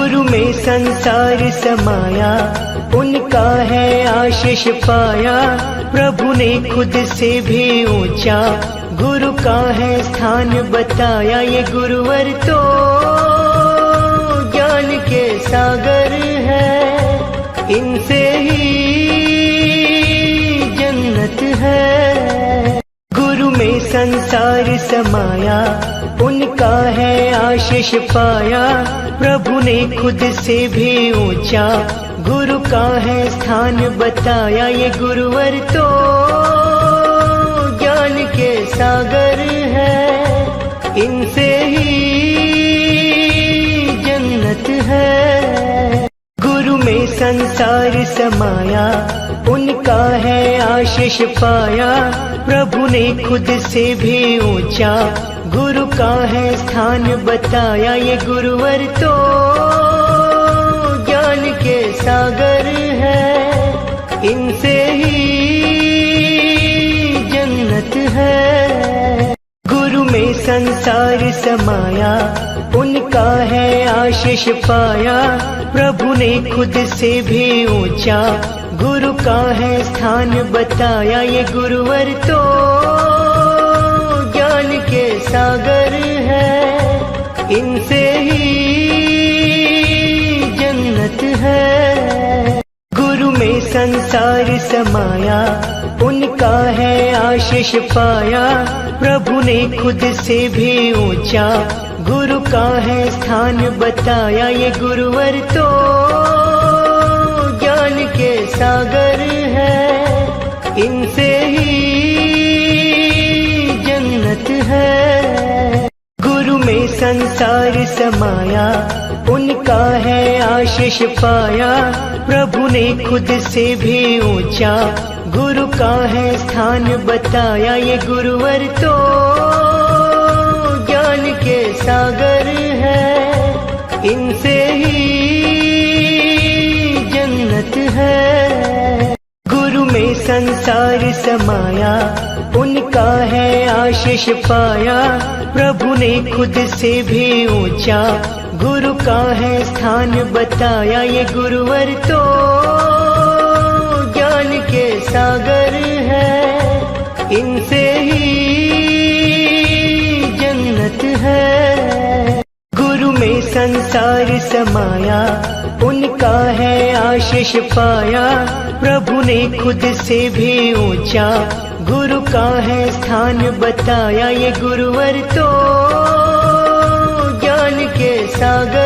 गुरु में संसार समाया, उनका है आशीष पाया। प्रभु ने खुद से भी ऊंचा गुरु का है स्थान बताया। ये गुरुवर तो ज्ञान के सागर है, इनसे ही जन्नत है। गुरु में संसार समाया, उनका है आशीष पाया। प्रभु ने खुद से भी ऊंचा गुरु का है स्थान बताया। ये गुरुवर तो ज्ञान के सागर है, इनसे ही जन्नत है। गुरु में संसार समाया, उनका है आशीष पाया। प्रभु ने खुद से भी ऊंचा गुरु का है स्थान बताया। ये गुरुवर तो ज्ञान के सागर है, इनसे ही जन्नत है। गुरु में संसार समाया, उनका है आशीष पाया। प्रभु ने खुद से भी ऊंचा गुरु का है स्थान बताया। ये गुरुवर तो ज्ञान के सागर है, इनसे ही जन्नत है। गुरु में संसार समाया, उनका है आशीष पाया। प्रभु ने खुद से भी ऊंचा गुरु का है स्थान बताया। ये गुरुवर तो ज्ञान के सागर है, इनसे ही जन्नत है। गुरु में संसार समाया, उनका है आशीष पाया। प्रभु ने खुद से भी ऊंचा गुरु का है स्थान बताया। ये गुरुवर तो ज्ञान के सागर है, इनसे ही जन्नत है। गुरु में संसार समाया, उनका है आशीष पाया। प्रभु ने खुद से भी ऊंचा गुरु का है स्थान बताया। ये गुरुवर तो ज्ञान के सागर है, इनसे ही जन्नत है। गुरु में संसार समाया, उनका है आशीष पाया। प्रभु ने खुद से भी ऊंचा गुरु का है स्थान बताया। ये गुरुवर तो ज्ञान के सागर